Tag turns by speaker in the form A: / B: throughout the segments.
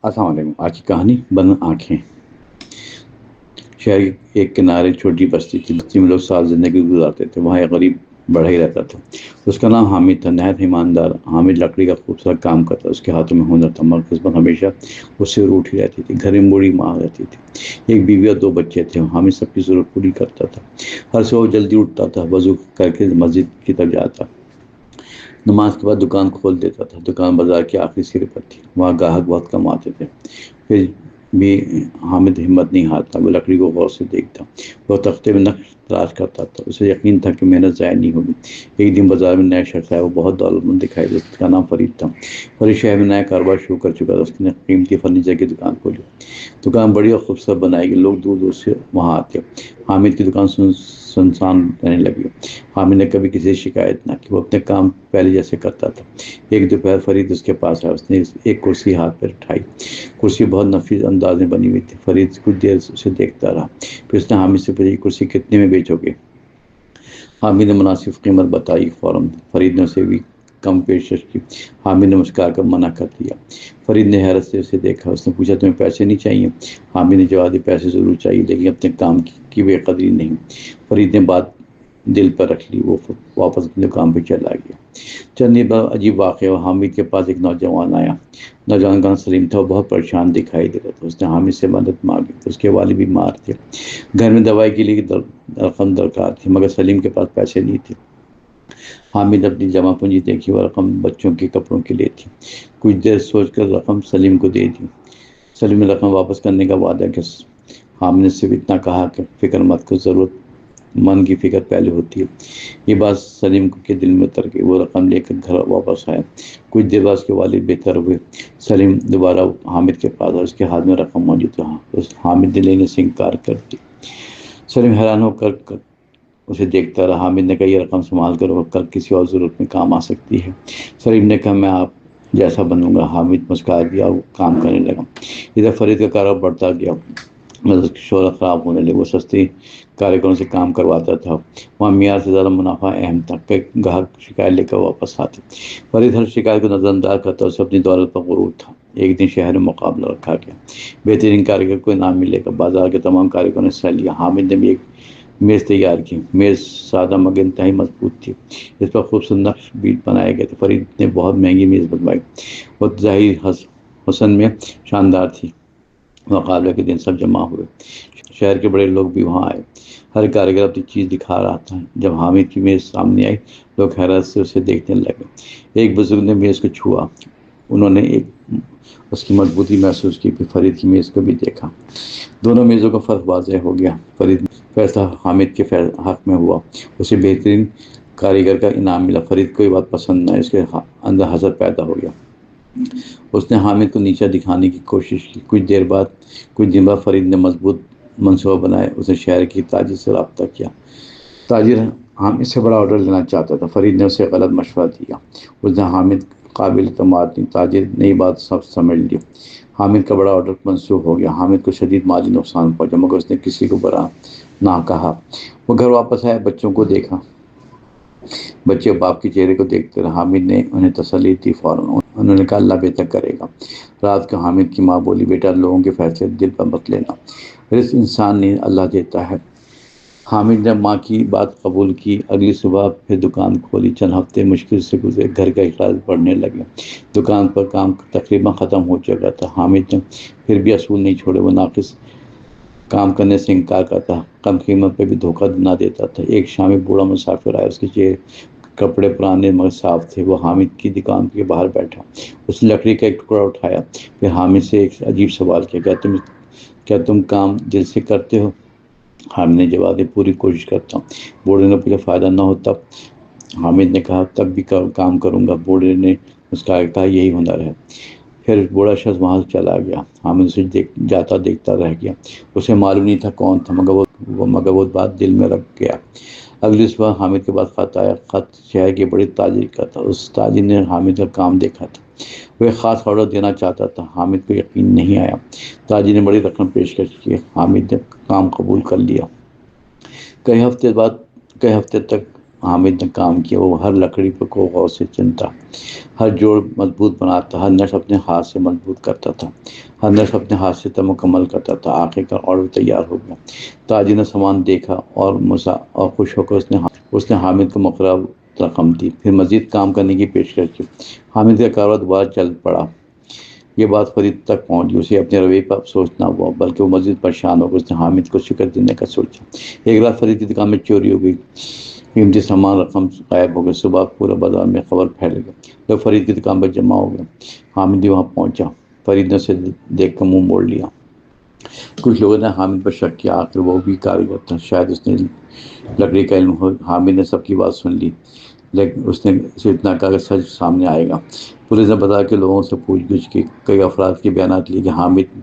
A: السلام علیکم۔ آج کی کہانی بند آنکھیں۔ شہر کے ایک کنارے چھوٹی بستی تھی۔ بستی میں لوگ سال زندگی گزارتے تھے۔ وہاں ایک غریب بڑھئی رہتا تھا۔ اس کا نام حامد تھا، نہایت ایماندار۔ حامد لکڑی کا خوبصورت کام کرتا، اس کے ہاتھوں میں ہنر تھا، مگر قسمت ہمیشہ اس سے روٹھی رہتی تھی۔ گھر میں بوڑھی ماں رہتی تھی، ایک بیوی اور 2 بچے تھے۔ حامد سب کی ضرورت پوری کرتا تھا۔ ہر صبح جلدی اٹھتا تھا، وضو کر کے مسجد کی طرف جاتا، نماز کے بعد دکان کھول دیتا تھا۔ دکان بازار کے آخری سرے پر تھی، وہاں گاہک بہت کم آتے تھے، پھر بھی حامد ہمت نہیں ہارتا۔ وہ لکڑی کو غور سے دیکھتا، وہ تختے میں نقش تلاش کرتا تھا۔ اسے یقین تھا کہ محنت ضائع نہیں ہوگی۔ ایک دن بازار میں نیا شخص آیا، وہ بہت دولت مند دکھائی دیا۔ اس کا نام فرید تھا۔ فرید شہر میں نیا کاروبار شروع کر چکا تھا۔ اس نے قیمتی فرنیچر کی دکان کھولی۔ دکان بڑی اور خوبصورت بنائی گئی، لوگ دور دور سے وہاں آتے۔ حامد کی دکان سنسان رہنے لگی۔ حامد نے کبھی کسی سے شکایت نہ کی، وہ اپنے کام پہلے جیسے کرتا تھا۔ ایک دوپہر فرید اس کے پاس آیا، اس نے ایک کرسی ہاتھ پر اٹھائی۔ کرسی بہت نفیس انداز میں بنی ہوئی تھی۔ فرید کچھ دیر اسے دیکھتا رہا، پھر اس نے حامد سے پوچھا، یہ کرسی کتنے میں بیچو گے؟ حامد نے مناسب قیمت بتائی۔ فوراً فرید نے اسے بھی کم پیشکش کی۔ حامد نے مسکرا کر منع کر دیا۔ فرید نے حیرت سے اسے دیکھا۔ اس نے پوچھا، تمہیں پیسے نہیں چاہیے؟ حامد نے جواب دیا، پیسے ضرور چاہیے، لیکن اپنے کام کی بے قدری نہیں۔ فرید نے بات دل پر رکھ لی، وہ واپس اپنی دکان پہ چلا گیا۔ چند دن بعد عجیب واقعہ ہوا۔ حامد کے پاس ایک نوجوان آیا۔ نوجوان کا نام سلیم تھا، وہ بہت پریشان دکھائی دے رہا تھا۔ اس نے حامد سے مدد مانگی۔ اس کے والد بیمار تھے، گھر میں دوائی کے لیے رقم درکار تھی، مگر سلیم کے پاس پیسے نہیں تھے۔ حامد نے اپنی جمع پونجی دیکھی، وہ رقم بچوں کے کپڑوں کے لیے تھی۔ کچھ دیر سوچ کر رقم سلیم کو دے دی۔ سلیم نے رقم واپس کرنے کا وعدہ کیا۔ حامد نے صرف اتنا کہا کہ فکر مت کرو، ضرورت مند کی فکر پہلے ہوتی ہے۔ یہ بات سلیم کے دل میں اتر گئی۔ وہ رقم لے کر گھر واپس آیا۔ کچھ دیر بعد اس کے والد بہتر ہوئے۔ سلیم دوبارہ حامد کے پاس آیا، اس کے ہاتھ میں رقم موجود تھا۔ حامد نے لینے سے انکار کر دیا۔ سلیم حیران ہو کر اسے دیکھتا رہا۔ حامد نے کہا، یہ رقم سنبھال کر کل کسی اور ضرورت میں کام آ سکتی ہے۔ سلیم نے کہا، میں آپ جیسا بنوں گا۔ حامد مسکرا دیا اور کام کرنے لگا۔ ادھر فرید کا کاروبار بڑھتا گیا، مگر اس کی شہرت خراب ہونے لگی۔ وہ سستی کاریگروں سے کام کرواتا تھا، وہاں معیار سے زیادہ منافع اہم تھا۔ کئی گاہک شکایت لے کر واپس آتے۔ فرید ہر شکایت کو نظر انداز کرتا، اسے اپنی دولت پر غرور تھا۔ ایک دن شہر میں مقابلہ رکھا گیا، بہترین کاریگر کو انعام ملے گا۔ بازار کے تمام کاریگروں نے حصہ لیا۔ حامد نے بھی ایک میز تیار کی۔ میز سادہ مگر انتہائی مضبوط تھی، اس پر خوبصورت نقش بھی بنائے گئے تھے۔ فرید نے بہت مہنگی میز بنوائی، وہ ظاہری حسن میں شاندار تھی۔ مقابلے کے دن سب جمع ہوئے، شہر کے بڑے لوگ بھی وہاں آئے۔ ہر کاریگر اپنی چیز دکھا رہا تھا۔ جب حامد کی میز سامنے آئی، لوگ حیرت سے اسے دیکھنے لگے۔ ایک بزرگ نے میز کو چھوا، انہوں نے اس کی مضبوطی محسوس کی، پھر فرید کی میز کو بھی دیکھا۔ دونوں میزوں کا فرق واضح ہو گیا۔ فرید فیصلہ حامد کے حق میں ہوا، اسے بہترین کاریگر کا انعام ملا۔ فرید کو یہ بات پسند نہ آئی، اس کے اندر حسد پیدا ہو گیا۔ اس نے حامد کو نیچا دکھانے کی کوشش کی۔ کچھ دن بعد فرید نے مضبوط منصوبہ بنایا۔ اس نے شہر کی تاجر سے رابطہ کیا۔ تاجر حامد سے بڑا آرڈر لینا چاہتا تھا۔ فرید نے اسے غلط مشورہ دیا، اس نے حامد قابل اعتماد نہیں۔ تاجر نے یہ بات سب سمجھ لی۔ حامد کا بڑا آرڈر منسوخ ہو گیا۔ حامد کو شدید مالی نقصان پہنچا، مگر اس نے کسی کو برا نہ کہا۔ وہ گھر واپس آیا، بچوں کو دیکھا، بچے باپ کے چہرے کو دیکھتے رہے۔ حامد نے انہیں تسلی دی۔ فوراً انہوں نے کہا، اللہ بہتر کرے گا۔ رات کو حامد کی ماں بولی، بیٹا لوگوں کے فیصلے دل پر مت لینا، رزق انسان نہیں اللہ دیتا ہے۔ حامد نے ماں کی بات قبول کی۔ اگلی صبح پھر دکان کھولی۔ چند ہفتے مشکل سے گزرے، گھر کا اخراج بڑھنے لگے، دکان پر کام تقریباً ختم ہو چکا تھا۔ حامد نے پھر بھی اصول نہیں چھوڑے، وہ ناقص کام کرنے سے انکار کرتا، کم قیمت پہ بھی دھوکہ نہ دیتا تھا۔ ایک شام میں بوڑھا مسافر آیا، اس کے کپڑے پرانے مگر صاف تھے۔ وہ حامد کی دکان کے باہر بیٹھا، اس نے لکڑی کا ایک ٹکڑا اٹھایا، پھر حامد سے ایک عجیب سوال کیا، کیا تم کام دل سے کرتے ہو؟ حامد نے جواب دیا، پوری کوشش کرتا ہوں۔ بوڑھے نے پوچھا، فائدہ نہ ہو تب؟ حامد نے کہا، تب بھی کام کروں گا۔ بوڑھے نے مسکرا کہا، یہی ہنر ہے۔ پھر بوڑھا شخص وہاں سے چلا گیا۔ حامد اسے جاتا دیکھتا رہ گیا۔ اسے معلوم نہیں تھا کون تھا، مگر وہ بات دل میں رکھ گیا۔ اگلی صبح حامد کے پاس خط آیا۔ خط شہر کے بڑے تاجر کا تھا۔ اس تاجر نے حامد کا کام دیکھا تھا، وہ ایک خاص آرڈر دینا چاہتا تھا۔ حامد کو یقین نہیں آیا۔ تاجر نے بڑی رقم پیشکش کی۔ حامد نے کام قبول کر لیا۔ کئی ہفتے تک حامد نے کام کیا، وہ ہر لکڑی کو غور سے چنتا، ہر جوڑ مضبوط بناتا، ہر نش اپنے ہاتھ سے مضبوط کرتا تھا، ہر نش اپنے ہاتھ سے مکمل کرتا تھا۔ آخر کار آرڈر تیار ہو گیا۔ تاجر نے سامان دیکھا اور خوش ہو کر اس نے حامد کو مقررہ رقم دی، پھر مزید کام کرنے کی پیشکش کی۔ حامد کا کاروبار دوبارہ چل پڑا۔ یہ بات فرید تک پہنچی، اسے اپنے رویے پر افسوس نہ ہوا، بلکہ وہ مزید پریشان ہو گیا۔ اس نے حامد کو شکر دینے کا سوچا۔ ایک رات فرید کی دکان میں چوری ہو گئی، قیمتی سامان رقم غائب ہو گئے۔ صبح پورے بازار میں خبر پھیل گئی، لوگ فرید کی دکان پر جمع ہو گئے۔ حامد بھی وہاں پہنچا، فرید نے اسے دیکھ کر منہ موڑ لیا۔ کچھ لوگوں نے حامد پر شک کیا، آخر وہ بھی کاریگر تھا، شاید اس نے لکڑی کا علم ہو۔ حامد نے سب کی بات سن لی، لیکن اس نے صرف اتنا کہا کہ سچ سامنے آئے گا۔ پولیس نے بتایا کہ لوگوں سے پوچھ گچھ کی، کئی افراد کے بیانات لیے کہ حامد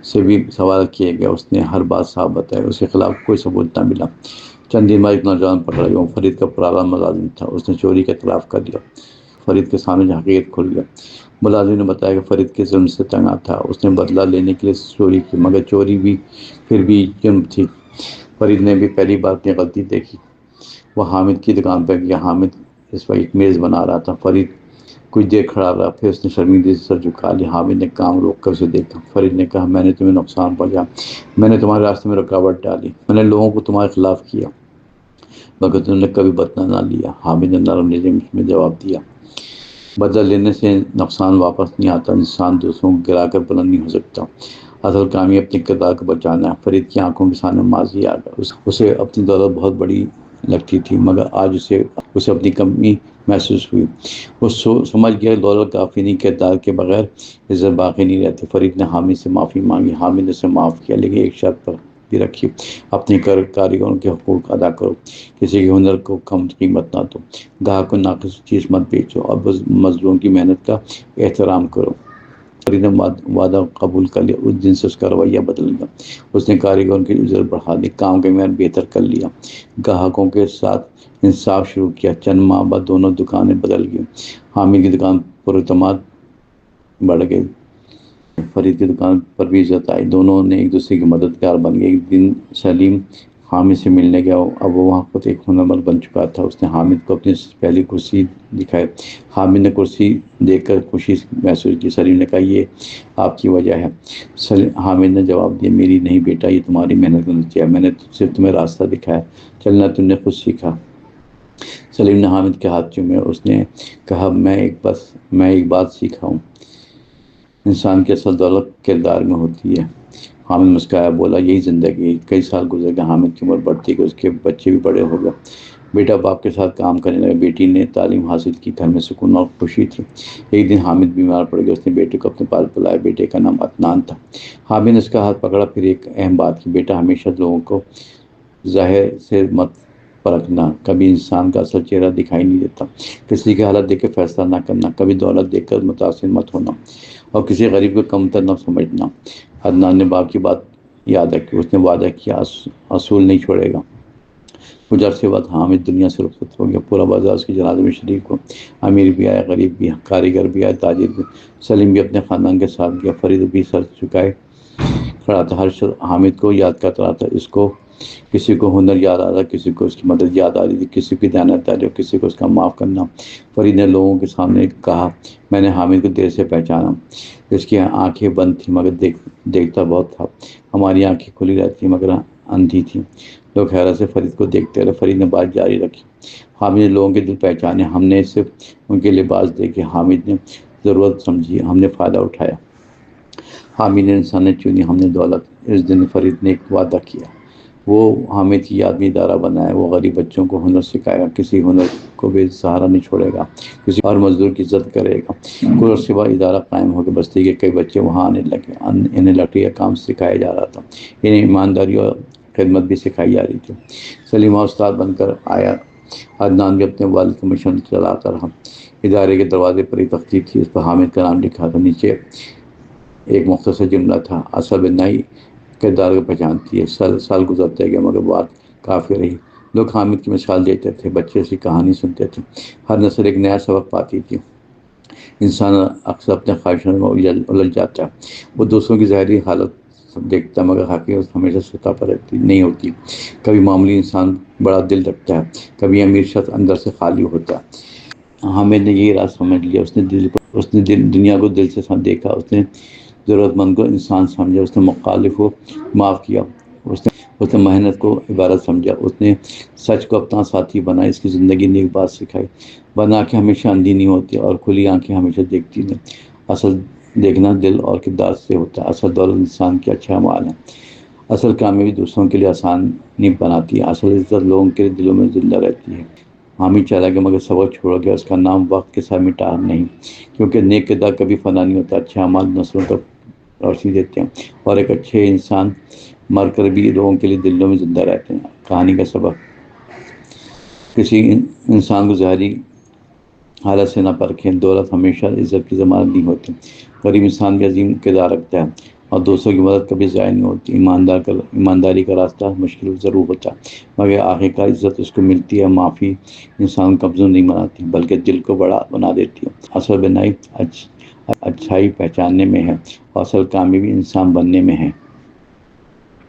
A: سے بھی سوال کیے گئے، اس نے ہر بات صاف بتائی، اس کے خلاف کوئی ثبوت نہ ملا۔ چند دن بعد ایک نوجوان پکڑا گیا، وہ فرید کا پرانا ملازم تھا، اس نے چوری کا اعتراف کر لیا۔ فرید کے سامنے حقیقت کھل گیا۔ ملازم نے بتایا کہ فرید کے ظلم سے تنگ تھا، اس نے بدلہ لینے کے لیے چوری کی، مگر چوری بھی پھر بھی جرم تھی۔ فرید نے بھی پہلی بار اپنی غلطی دیکھی۔ وہ حامد کی دکان پر گیا، حامد اس وقت ایک میز بنا رہا تھا۔ فرید کچھ دیر کھڑا رہا، پھر اس نے شرمندگی سے سر جھکا لیا۔ حامد نے کام روک کر اسے دیکھا۔ فرید نے کہا، میں نے تمہیں نقصان پہنچایا، میں نے تمہارے راستے میں رکاوٹ ڈالی، میں نے لوگوں کو تمہارے خلاف کیا، مگر تم نے کبھی بدلہ نہ لیا۔ حامد نے نرم لہجے میں جواب دیا، بدلہ لینے سے نقصان واپس نہیں آتا، انسان دوسروں کو گرا کر بلند نہیں ہو سکتا، اصل کامیابی اپنے کردار کو بچانا ہے۔ فرید کی آنکھوں کے سامنے ماضی آ گیا، اسے اپنی دولت بہت بڑی لگتی تھی، مگر آج اسے اپنی کمی محسوس ہوئی۔ وہ سمجھ گیا کہ دولت کافی نہیں، کردار کے بغیر عزت باقی نہیں رہتی۔ فرید نے حامد سے معافی مانگی، حامد نے اسے معاف کیا، لیکن ایک شرط پر بھی رکھی، اپنے کاریگروں کے حقوق ادا کرو، کسی کے ہنر کو کم قیمت نہ دو، گاہک کو ناقص چیز مت بیچو، اور مزدوروں کی محنت کا احترام کرو۔ فرید نے وعدہ قبول کر لیا۔ اس دن سے اس کا رویہ بدل گیا، اس نے کاریگروں کی اجرت بڑھا دی، کام کا معیار بہتر کر لیا، گاہکوں کے ساتھ انصاف شروع کیا۔ چند ماہ بعد دونوں دکانیں بدل گئیں، حامد کی دکان پر اعتماد بڑھ گئی، فرید کی دکان پر بھی عزت آئی، دونوں نے ایک دوسرے کی مددگار بن گئے۔ ایک دن سلیم حامد سے ملنے گیا، اب وہ وہاں خود ایک ہنرمند بن چکا تھا۔ اس نے حامد کو اپنی پہلی کرسی دکھائی، حامد نے کرسی دیکھ کر خوشی محسوس کی۔ سلیم نے کہا، یہ آپ کی وجہ ہے؟ حامد نے جواب دیا، میری نہیں بیٹا، یہ تمہاری محنت کا نتیجہ ہے، میں نے صرف تمہیں راستہ دکھایا، چلنا تم نے خود سیکھا۔ سلیم نے حامد کے ہاتھ چومے، اس نے کہا، میں ایک بات سیکھا ہوں، انسان کی اصل دولت کردار میں ہوتی ہے۔ حامد مسکرایا، بولا، یہی زندگی ہے۔ کئی سال گزر گئے، حامد کی عمر بڑھتی گئی، اس کے بچے بھی بڑے ہو گئے، بیٹا باپ کے ساتھ کام کرنے لگا، بیٹی نے تعلیم حاصل کی، گھر میں سکون اور خوشی تھی۔ ایک دن حامد بیمار پڑ گیا، اس نے بیٹے کو اپنے پاس بلایا، بیٹے کا نام عدنان تھا۔ حامد نے اس کا ہاتھ پکڑا، پھر ایک اہم بات کی، بیٹا ہمیشہ لوگوں کو ظاہر سے مت پرکھنا، کبھی انسان کا اصل چہرہ دکھائی نہیں دیتا، کسی کی حالت دیکھ کے فیصلہ نہ کرنا، کبھی دولت دیکھ کر متاثر مت ہونا، اور کسی غریب کو کمتر نہ سمجھنا۔ عدنان نے باپ کی بات یاد رکھی، اس نے وعدہ کیا، اصول نہیں چھوڑے گا۔ کچھ عرصے بعد حامد دنیا سے رخصت ہو گیا، پورا بازار اس کے جنازے میں شریک ہوا، امیر بھی آیا، غریب بھی، کاریگر بھی آیا، تاجر بھی۔ سلیم بھی اپنے خاندان کے ساتھ گیا، فرید بھی سر جھکائے کھڑا تھا، ہر شخص حامد کو یاد کرتا رہا تھا۔ اس کو کسی کو ہنر یاد آ رہا، کسی کو اس کی مدد یاد آ رہی تھی، کسی کی دیانتداری اور کسی کو اس کا معاف کرنا۔ فرید نے لوگوں کے سامنے کہا، میں نے حامد کو دیر سے پہچانا، اس کی آنکھیں بند تھیں مگر دیکھتا بہت تھا، ہماری آنکھیں کھلی رہتی مگر اندھی تھیں۔ لوگ حیرت سے فرید کو دیکھتے رہے، فرید نے بات جاری رکھی، حامد نے لوگوں کے دل پہچانے، ہم نے صرف ان کے لباس دیکھے، حامد نے ضرورت سمجھی، ہم نے فائدہ اٹھایا، حامد نے انسانیت چنی، ہم نے دولت۔ اس دن فرید نے ایک وعدہ کیا، وہ حامد کی یاد میں ادارہ بنائے، وہ غریب بچوں کو ہنر سکھائے گا، کسی ہنر کو بے سہارا نہیں چھوڑے گا، کسی اور مزدور کی عزت کرے گا۔ کل عرصے بعد ادارہ قائم ہو کے بستی کے کئی بچے وہاں آنے لگے، انہیں لکڑی کا کام سکھایا جا رہا تھا، انہیں ایمانداری اور خدمت بھی سکھائی جا رہی تھی۔ سلیم استاد بن کر آیا، عدنان بھی اپنے والد کا مشن چلاتا رہا۔ ادارے کے دروازے پر ایک تختی تھی، اس پر حامد کا نام لکھا تھا، نیچے ایک مختصر جملہ تھا، اصل بنائی کردار کو پہچانتی ہے۔ سال گزرتے گئے مگر بات کافی رہی، لوگ حامد کی مثال دیتے تھے، بچے اس کی کہانی سنتے تھے، ہر نسل ایک نیا سبق پاتی تھی۔ انسان اکثر اپنے خواہشوں میں الجھ جاتا ہے، وہ دوسروں کی ظاہری حالت دیکھتا مگر حقیقت ہمیشہ سطح پر نہیں ہوتی. کبھی معمولی انسان بڑا دل رکھتا ہے، کبھی امیر شخص اندر سے خالی ہوتا ہے. حامد نے یہی راز سمجھ لیا. اس نے دنیا کو دل سے دیکھا. اس نے ضرورت مند کو انسان سمجھا. اس نے مخالف کو معاف کیا. اس نے محنت کو عبادت سمجھا. اس نے سچ کو اپنا ساتھی بنا. اس کی زندگی نے ایک بات سکھائی: بند آنکھیں ہمیشہ اندھی نہیں ہوتی اور کھلی آنکھیں ہمیشہ دیکھتی ہیں. اصل دیکھنا دل اور کردار سے ہوتا ہے. اصل دولت انسان کی اچھا مال ہے. اصل کامیابی دوسروں کے لیے آسان نہیں بناتی. اصل عزت لوگوں کے دلوں میں زندہ رہتی ہے. حامد چلا گیا مگر سبق چھوڑ گیا. اس کا نام وقت کے ساتھ مٹا نہیں، کیونکہ نیک کردار کبھی فنا نہیں ہوتا. اچھا اعمال نسلوں تک روشنی دیتے ہیں، اور ایک اچھے انسان مر کر بھی لوگوں کے لیے دلوں میں زندہ رہتے ہیں. کہانی کا سبق: کسی انسان کو ظاہری حالت سے نہ پرکھیں. دولت ہمیشہ عزت کی ضمانت نہیں ہوتی. غریب انسان بھی عظیم کردار رکھتا ہے، اور دوستوں کی مدد کبھی ضائع نہیں ہوتی. ایمانداری کا راستہ مشکل ضرور ہوتا ہے، مگر آخر کا عزت اس کو ملتی ہے. معافی انسان کو کمزور نہیں بناتی بلکہ دل کو بڑا بنا دیتی ہے. اصل بنائی اچھائی پہچاننے میں ہے، اور اصل کامیابی انسان بننے میں ہے.